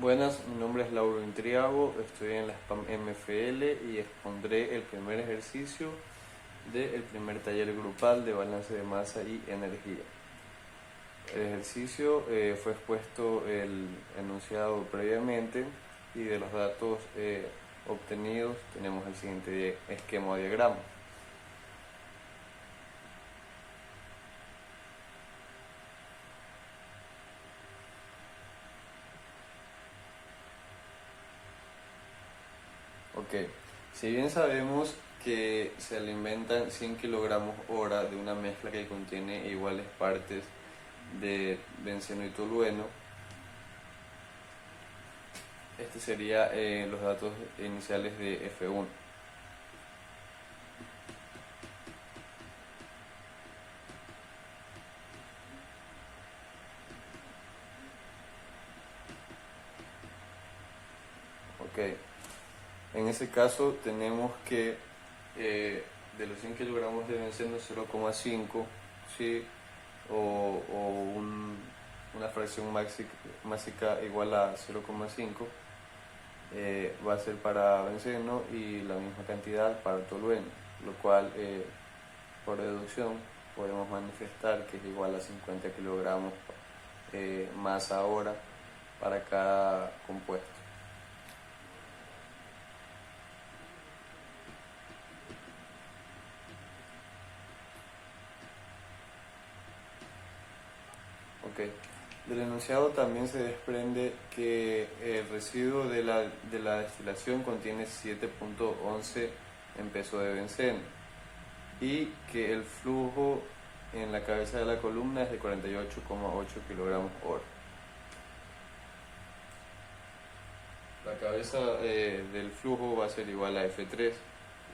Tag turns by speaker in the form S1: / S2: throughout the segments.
S1: Buenas, mi nombre es Lauro Intriago, estoy en la SPAM MFL y expondré el primer ejercicio del primer taller grupal de balance de masa y energía. El ejercicio fue expuesto el enunciado previamente y de los datos obtenidos tenemos el siguiente esquema o diagrama. Ok, si bien sabemos que se alimentan 100 kilogramos hora de una mezcla que contiene iguales partes de benceno y tolueno, este sería los datos iniciales de F1. Ok, en ese caso tenemos que de los 100 kilogramos de benceno 0,5, ¿sí? Una fracción másica igual a 0,5 va a ser para benceno y la misma cantidad para tolueno, lo cual por deducción podemos manifestar que es igual a 50 kilogramos masa hora para cada compuesto. Ok. Del enunciado también se desprende que el residuo de la destilación contiene 7.11 en peso de benceno y que el flujo en la cabeza de la columna es de 48,8 kilogramos hora. La cabeza del flujo va a ser igual a F3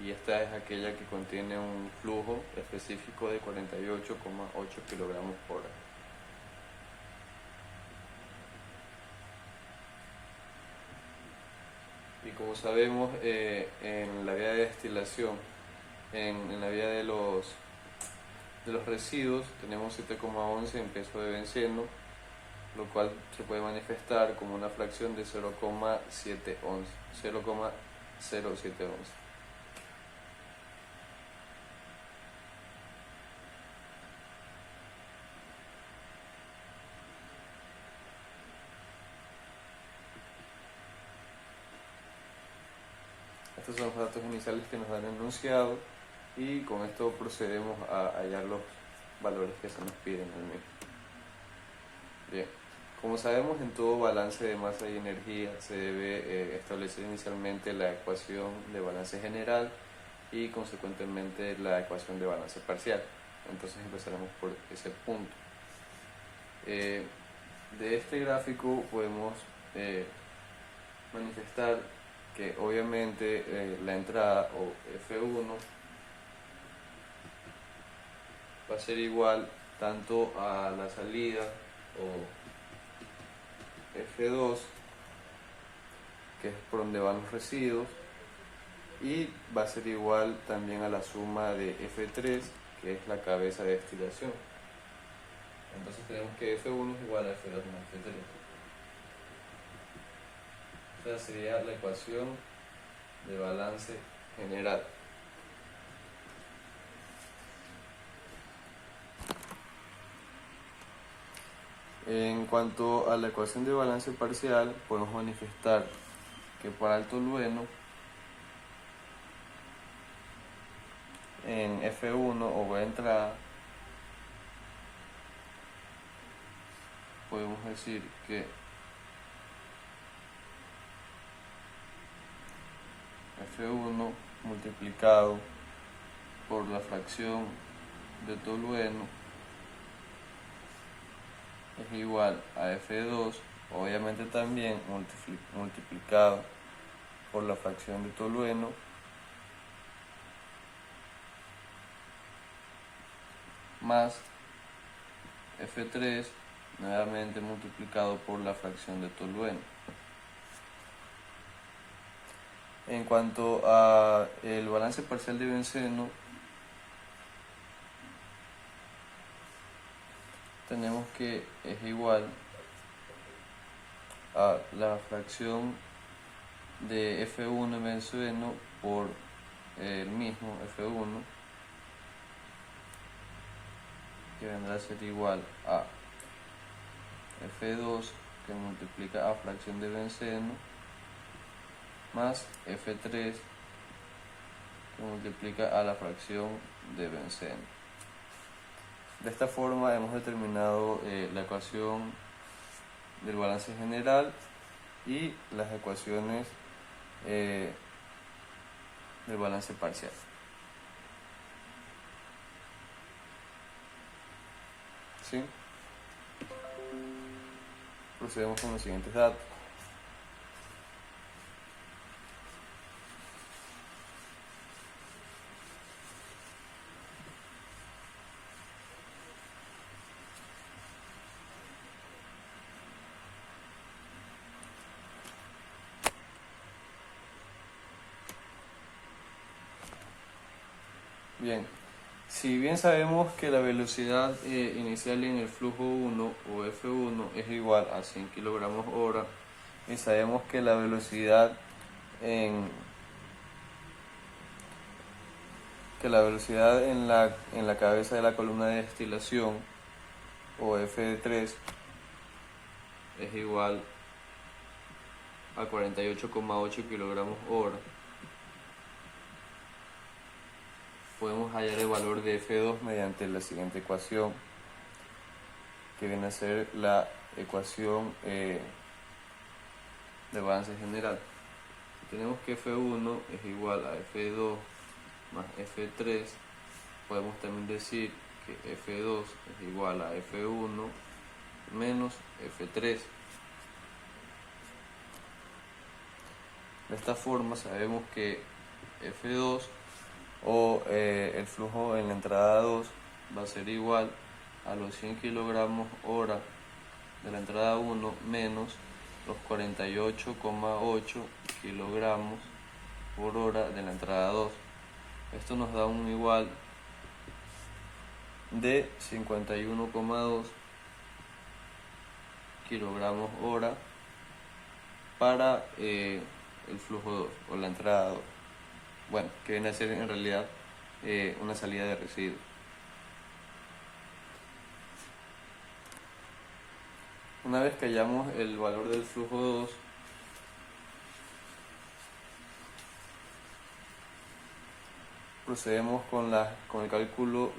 S1: y esta es aquella que contiene un flujo específico de 48,8 kilogramos hora. Y como sabemos, en la vía de destilación, en la vía de los residuos, tenemos 7,11 en peso de benceno, lo cual se puede manifestar como una fracción de 0,0711. Estos son los datos iniciales que nos dan el enunciado y con esto procedemos a hallar los valores que se nos piden en el mismo. Bien, como sabemos, en todo balance de masa y energía se debe establecer inicialmente la ecuación de balance general y consecuentemente la ecuación de balance parcial. Entonces empezaremos por ese punto. De este gráfico podemos manifestar que obviamente la entrada o F1 va a ser igual tanto a la salida o F2, que es por donde van los residuos, y va a ser igual también a la suma de F3, que es la cabeza de destilación. Entonces tenemos que F1 es igual a F2 más F3. Esta sería la ecuación de balance general. En cuanto a la ecuación de balance parcial, podemos manifestar que para el tolueno en F1 o entrada podemos decir que F1 multiplicado por la fracción de tolueno es igual a F2, obviamente también multiplicado por la fracción de tolueno más F3 nuevamente multiplicado por la fracción de tolueno. En cuanto a el balance parcial de benceno, tenemos que es igual a la fracción de F1 en benceno por el mismo F1, que vendrá a ser igual a F2 que multiplica a fracción de benceno más F3 que multiplica a la fracción de benceno. De esta forma hemos determinado la ecuación del balance general y las ecuaciones del balance parcial. ¿Sí? Procedemos con los siguientes datos. Bien, si bien sabemos que la velocidad inicial en el flujo 1 o F1 es igual a 100 kilogramos hora, y sabemos que la velocidad en la cabeza de la columna de destilación o F3 es igual a 48,8 kilogramos hora, podemos hallar el valor de F2 mediante la siguiente ecuación, que viene a ser la ecuación de balance general. Tenemos que F1 es igual a F2 más F3, podemos también decir que F2 es igual a F1 menos F3. De esta forma sabemos que F2 o el flujo en la entrada 2 va a ser igual a los 100 kilogramos hora de la entrada 1 menos los 48,8 kilogramos por hora de la entrada 2. Esto nos da un igual de 51,2 kilogramos hora para el flujo 2 o la entrada 2. Bueno, que viene a ser en realidad una salida de residuos. Una vez que hallamos el valor del flujo 2, procedemos con el cálculo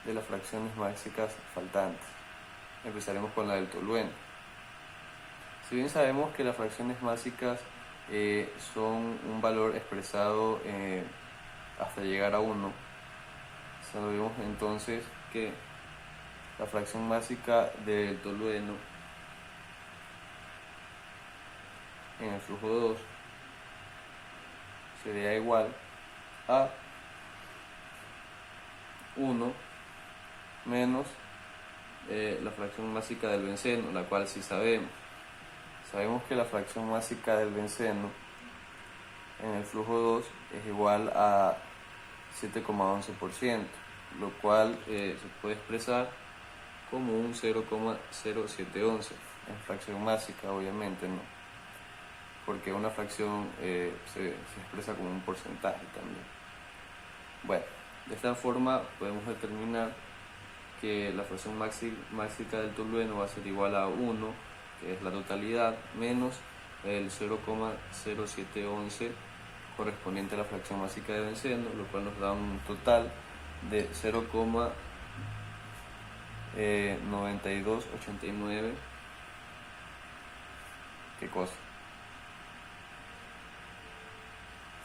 S1: de las fracciones básicas faltantes. Empezaremos con la del tolueno. Si bien sabemos que las fracciones básicas son un valor expresado hasta llegar a 1, sabemos entonces que la fracción básica del tolueno en el flujo 2 sería igual a 1 menos la fracción básica del benceno, la cual sí sabemos. Sabemos que la fracción básica del benceno en el flujo 2 es igual a 7,11%, lo cual se puede expresar como un 0,0711 en fracción básica, obviamente, ¿no? Porque una fracción se expresa como un porcentaje también. Bueno, de esta forma podemos determinar que la fracción básica del tolueno va a ser igual a 1, que es la totalidad, menos el 0,0711 correspondiente a la fracción básica de benceno, lo cual nos da un total de 0,9289. ¿Qué cosa?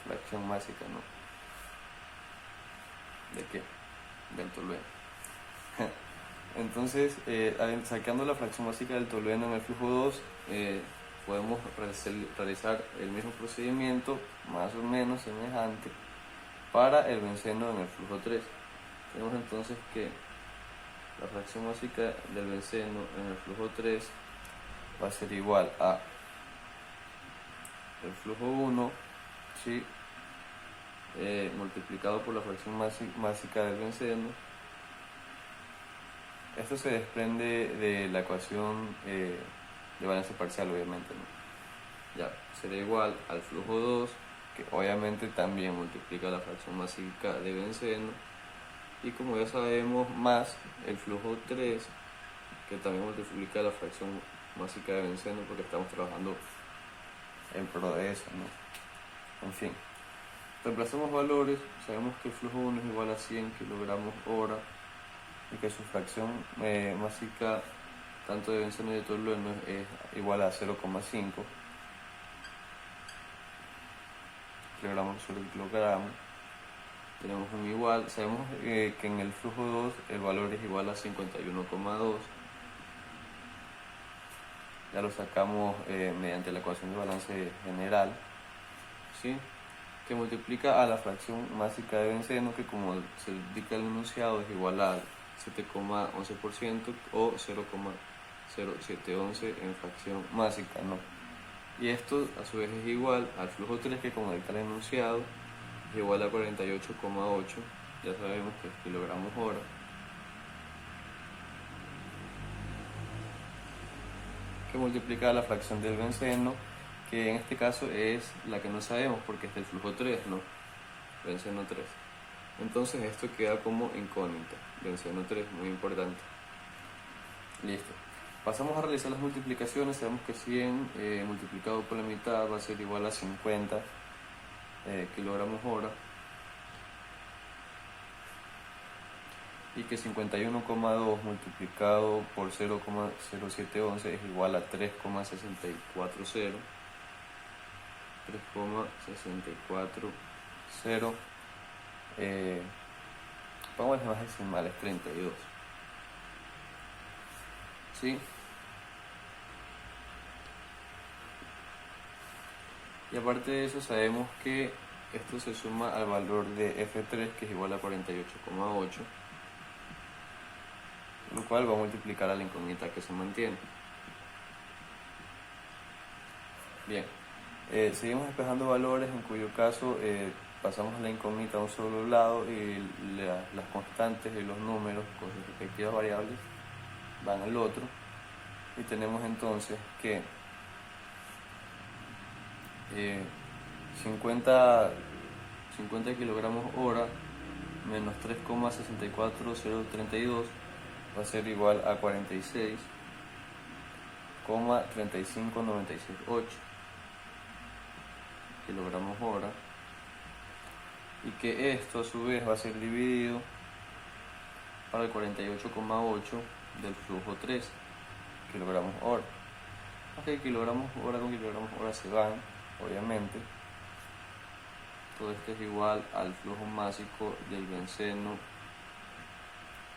S1: Fracción básica, ¿no? ¿De qué? Del tolueno. Entonces, sacando la fracción básica del tolueno en el flujo 2, podemos realizar el mismo procedimiento, más o menos semejante, para el benceno en el flujo 3. Tenemos entonces que la fracción básica del benceno en el flujo 3 va a ser igual a el flujo 1, ¿sí? Multiplicado por la fracción básica del benceno Esto se desprende de la ecuación de balance parcial, obviamente, ¿no? Ya, será igual al flujo 2, que obviamente también multiplica la fracción másica de benceno, y como ya sabemos, más el flujo 3, que también multiplica la fracción másica de benceno, porque estamos trabajando en pro de eso, ¿no? En fin, reemplazamos valores. Sabemos que el flujo 1 es igual a 100 kilogramos hora y que su fracción másica tanto de benceno y de tolueno es igual a 0,5 kilogramos sobre kilogramo. Tenemos un igual. Sabemos que en el flujo 2 el valor es igual a 51,2. Ya lo sacamos mediante la ecuación de balance general, ¿sí? Que multiplica a la fracción másica de benceno, que como se indica el enunciado es igual al 7,11% o 0,0711 en fracción másica, ¿no? Y esto a su vez es igual al flujo 3, que como indica el enunciado es igual a 48,8, ya sabemos que es kilogramos hora, que multiplica a la fracción del benceno, que en este caso es la que no sabemos porque es del flujo 3, ¿no? Benceno 3. Entonces esto queda como incógnita, benceno 3, muy importante. Listo. Pasamos a realizar las multiplicaciones. Sabemos que 100 multiplicado por la mitad va a ser igual a 50 kilogramos hora, y que 51,2 multiplicado por 0,0711 es igual a 3,640. 3,640. Vamos a las decimales, 32. ¿Sí? Y aparte de eso, sabemos que esto se suma al valor de F3, que es igual a 48,8, lo cual va a multiplicar a la incógnita que se mantiene. Bien, seguimos despejando valores, en cuyo caso pasamos la incógnita a un solo lado y las constantes y los números con sus respectivas variables van al otro, y tenemos entonces que 50 kilogramos hora menos 3,64032 va a ser igual a 46,35968 kilogramos hora, y que esto a su vez va a ser dividido para el 48,8 del flujo 3 kilogramos hora. Ok, kilogramos hora con kilogramos hora se van, obviamente. Todo esto es igual al flujo másico del benceno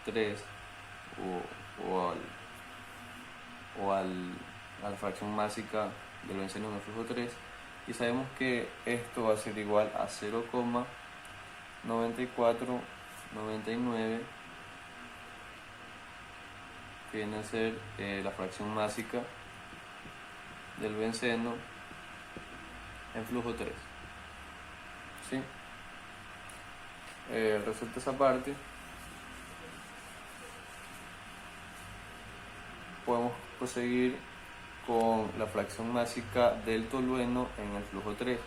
S1: 3 a la fracción másica del benceno en el flujo 3, y sabemos que esto va a ser igual a 0,9499, que viene a ser la fracción másica del benceno en flujo 3. ¿Sí? Resuelta esa parte, podemos proseguir con la fracción másica del tolueno en el flujo 3.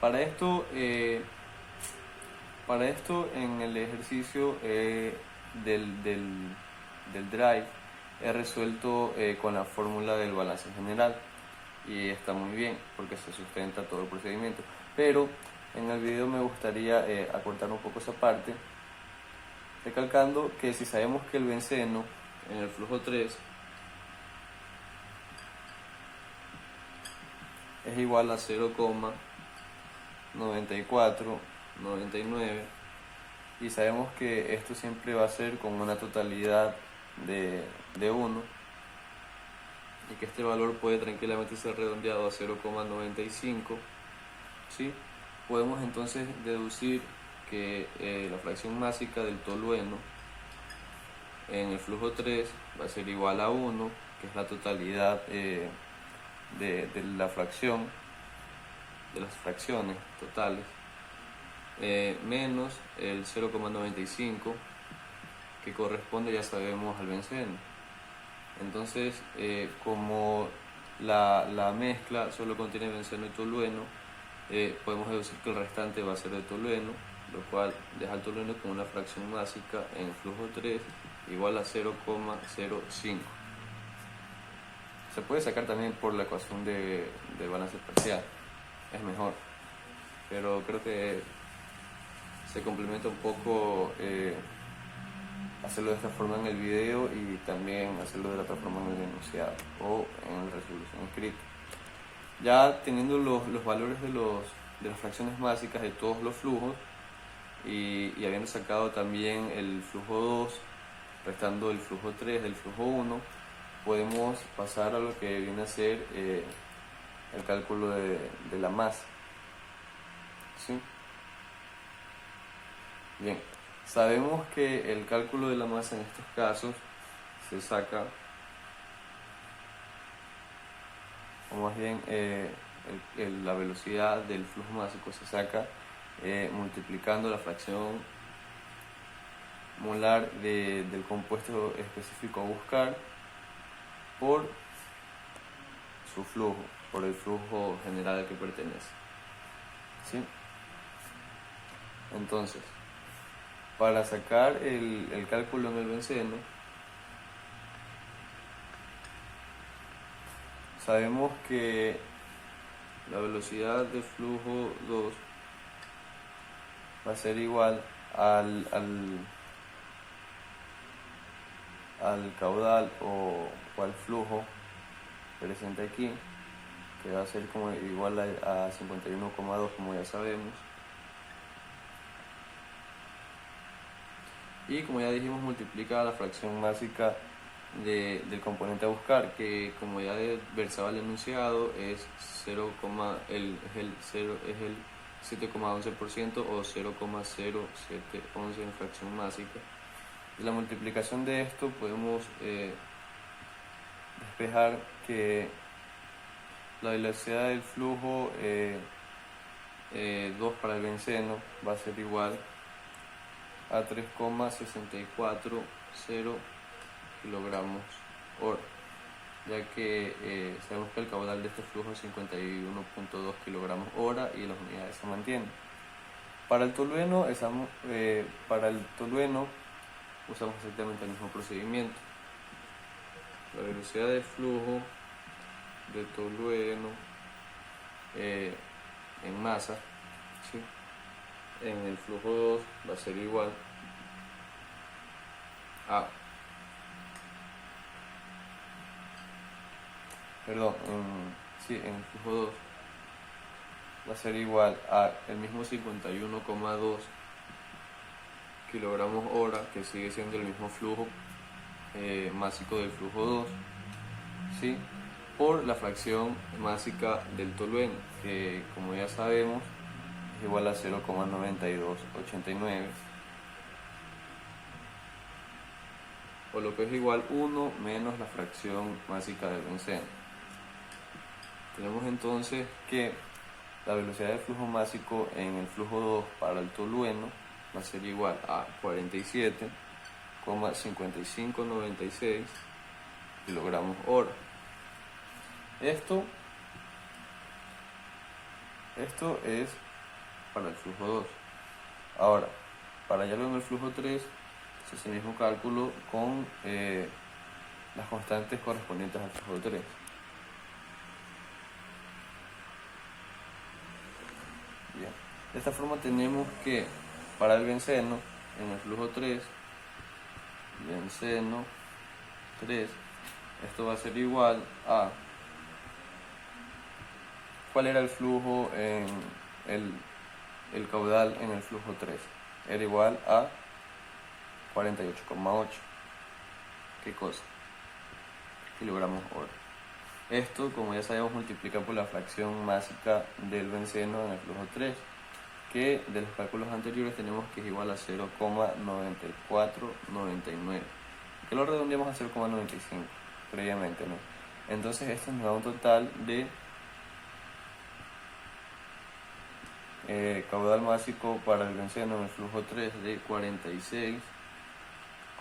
S1: Para esto en el ejercicio del drive he resuelto con la fórmula del balance general, y está muy bien porque se sustenta todo el procedimiento, pero en el video me gustaría acortar un poco esa parte, recalcando que si sabemos que el benceno en el flujo 3 es igual a 0,9499, y sabemos que esto siempre va a ser con una totalidad de 1, y que este valor puede tranquilamente ser redondeado a 0,95, ¿sí? Podemos entonces deducir que la fracción másica del tolueno en el flujo 3 va a ser igual a 1, que es la totalidad de la fracción, de las fracciones totales, menos el 0,95, que corresponde, ya sabemos, al benceno. Entonces, como la mezcla solo contiene benceno y tolueno, podemos deducir que el restante va a ser de tolueno, lo cual deja el tolueno con una fracción másica en flujo 3 igual a 0,05. Se puede sacar también por la ecuación de balance parcial, es mejor, pero creo que se complementa un poco hacerlo de esta forma en el video y también hacerlo de la otra forma en el enunciado o en la resolución escrita. Ya teniendo los valores de las fracciones básicas de todos los flujos y habiendo sacado también el flujo 2, restando el flujo 3 del flujo 1, podemos pasar a lo que viene a ser el cálculo de la masa. ¿Sí? Bien, sabemos que el cálculo de la masa en estos casos se saca, o más bien la velocidad del flujo másico se saca multiplicando la fracción molar del compuesto específico a buscar por su flujo, por el flujo general al que pertenece. ¿Sí? Entonces, para sacar el cálculo en el benceno, sabemos que la velocidad de flujo 2 va a ser igual al caudal o al flujo presente aquí, que va a ser como igual a 51,2, como ya sabemos. Y como ya dijimos, multiplica la fracción másica del componente a buscar, que como ya versaba el enunciado es 7,11% o 0,0711 en fracción másica. De la multiplicación de esto podemos despejar que la velocidad del flujo 2 para el benceno va a ser igual a 3,640 kilogramos hora, ya que sabemos que el caudal de este flujo es 51,2 kilogramos hora y las unidades se mantienen. Para el tolueno usamos exactamente el mismo procedimiento. La velocidad de flujo de tolueno en masa, ¿sí?, en el flujo 2 va a ser igual a en el flujo 2 va a ser igual a el mismo 51,2 kilogramos hora, que sigue siendo el mismo flujo másico del flujo 2, ¿sí?, por la fracción másica del tolueno, que como ya sabemos es igual a 0,9289, o lo que es igual 1 menos la fracción másica del benceno. Tenemos entonces que la velocidad del flujo másico en el flujo 2 para el tolueno va a ser igual a 47,5596 kilogramos hora. Esto es para el flujo 2. Ahora, para hallarlo en el flujo 3, se hace el mismo cálculo con las constantes correspondientes al flujo 3. Bien. De esta forma tenemos que para el benceno, en el flujo 3, benceno 3, esto va a ser igual a... ¿Cuál era el flujo en el caudal en el flujo 3? Era igual a 48,8. ¿Qué cosa? Kilogramos hora. Esto, como ya sabemos, multiplica por la fracción másica del benceno en el flujo 3, que de los cálculos anteriores tenemos que es igual a 0,9499, que lo redondeamos a 0,95 previamente, ¿no? Entonces esto nos da un total de caudal másico para el benceno en el flujo 3 de 46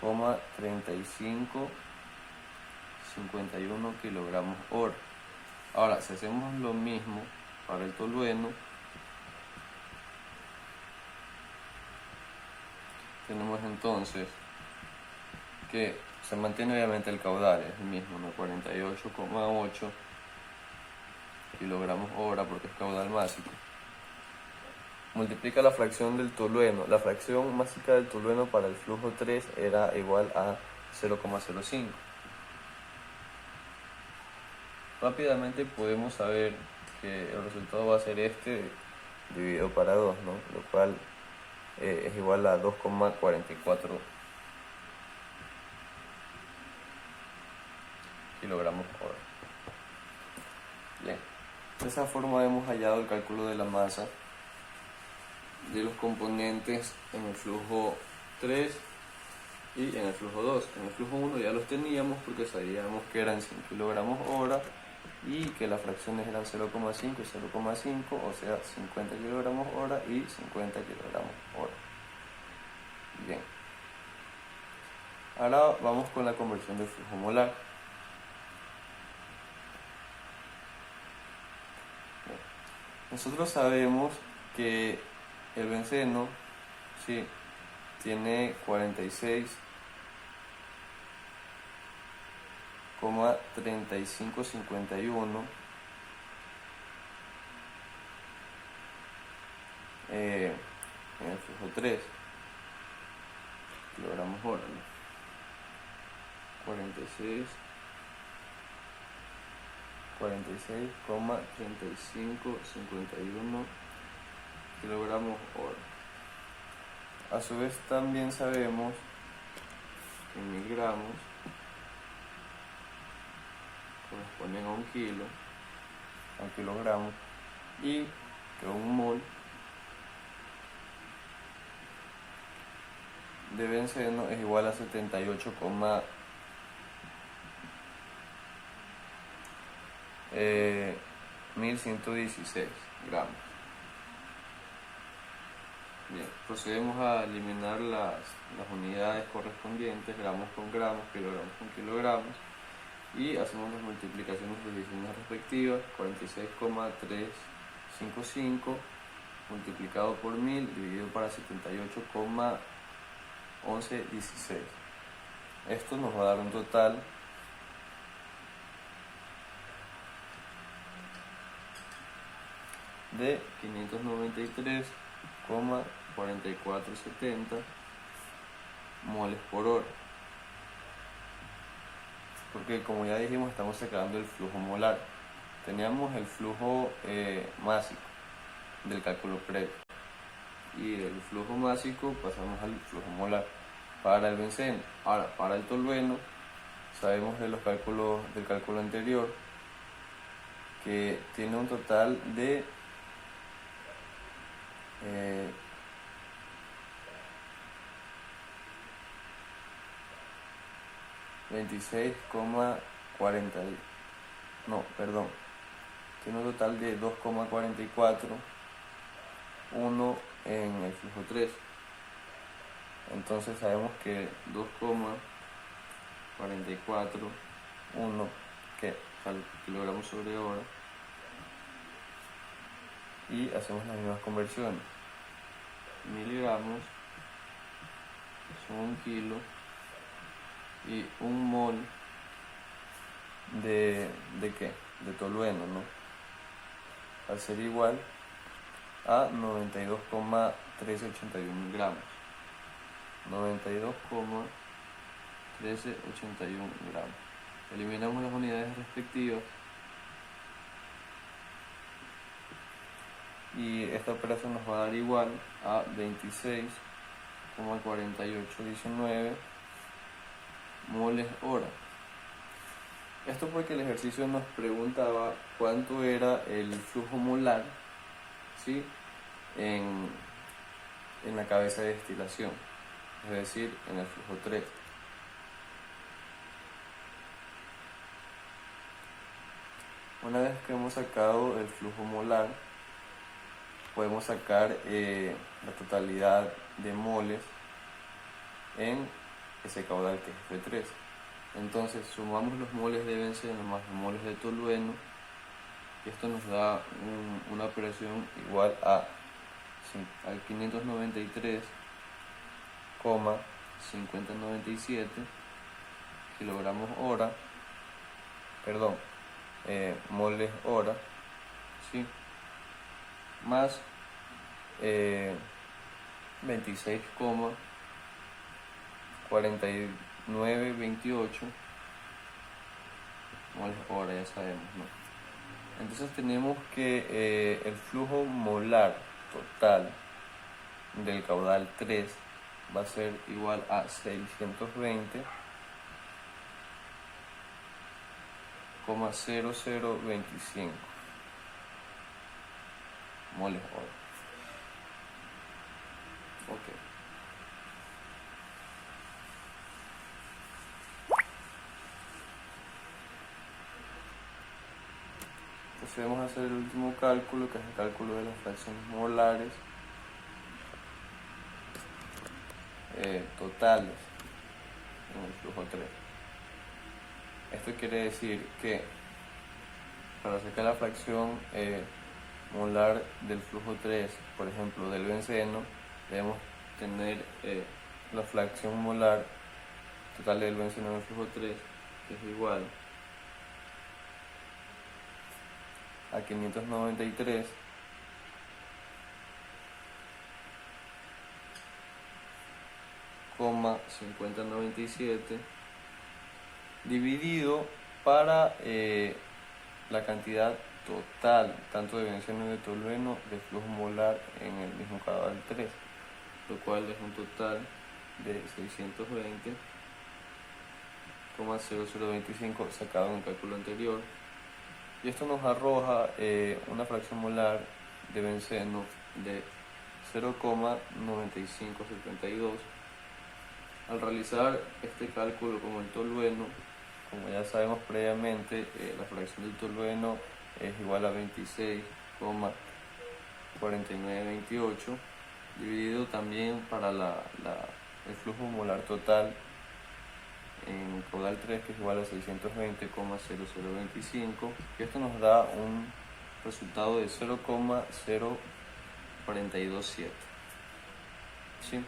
S1: 35,51 kilogramos hora. Ahora, si hacemos lo mismo para el tolueno, tenemos entonces que se mantiene obviamente el caudal, es el mismo, ¿no? 48,8 kilogramos hora porque es caudal másico. Multiplica la fracción del tolueno. La fracción másica del tolueno para el flujo 3 era igual a 0,05. Rápidamente podemos saber que el resultado va a ser este dividido para 2, ¿no? Lo cual es igual a 2,44 kilogramos hora. Bien, de esa forma hemos hallado el cálculo de la masa de los componentes en el flujo 3 y en el flujo 2. En el flujo 1 ya los teníamos porque sabíamos que eran 100 kilogramos hora y que las fracciones eran 0,5 y 0,5, o sea 50 kilogramos hora y 50 kilogramos hora. Bien, ahora vamos con la conversión del flujo molar. Bien. Nosotros sabemos que el benceno, sí, tiene 46,3551 en el flujo 3 kilogramos hora, ¿no? 46,3551 kilogramos hora. A su vez también sabemos que en miligramos corresponden a un kilogramo, y que un mol de benceno es igual a 78,1116 gramos. Bien, procedemos a eliminar las unidades correspondientes, gramos con gramos, kilogramos con kilogramos, y hacemos las multiplicaciones de divisiones respectivas. 46,355 multiplicado por 1000 dividido para 78,1116. Esto nos va a dar un total de 593,4470 moles por hora, porque como ya dijimos estamos sacando el flujo molar. Teníamos el flujo másico del cálculo previo, y del flujo másico pasamos al flujo molar para el benceno. Ahora, para el tolueno sabemos de los cálculos del cálculo anterior que tiene un total de 26,40, no, perdón, tiene un total de 2,44, uno en el flujo 3. Entonces sabemos que 2,44, 1, que al kilogramo sobre hora, y hacemos las mismas conversiones. Miligramos son 1 kilo, y un mol ¿de qué? De tolueno, ¿no? Va a ser igual a 92,1381 gramos. 92,1381 gramos. Eliminamos las unidades respectivas y esta operación nos va a dar igual a 26,4819 moles hora. Esto porque el ejercicio nos preguntaba cuánto era el flujo molar, ¿sí?, en la cabeza de destilación, es decir, en el flujo 3. Una vez que hemos sacado el flujo molar, podemos sacar la totalidad de moles en ese caudal que es F3. Entonces sumamos los moles de benceno más los moles de tolueno y esto nos da una presión igual al 593,5097 kilogramos hora, perdón, moles hora, ¿sí? Más 26,4928 moles hora, ya sabemos, ¿no? Entonces tenemos que el flujo molar total del caudal 3 va a ser igual a 620,0025 moles hora. Ok. Procedemos a hacer el último cálculo, que es el cálculo de las fracciones molares totales en el flujo 3. Esto quiere decir que para sacar la fracción molar del flujo 3, por ejemplo del benceno, debemos tener la fracción molar total del benceno en el flujo 3, que es igual a 593,5097 dividido para la cantidad total tanto de benceno y de tolueno de flujo molar en el mismo caudal 3, lo cual es un total de 620,0025 sacado en el cálculo anterior, y esto nos arroja una fracción molar de benceno de 0,9572. Al realizar este cálculo con el tolueno, como ya sabemos previamente, la fracción del tolueno es igual a 26,4928, dividido también para el flujo molar total en caudal 3, que es igual a 620,0025, y esto nos da un resultado de 0,0427. ¿Sí?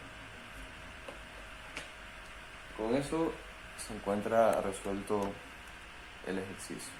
S1: Con eso se encuentra resuelto el ejercicio.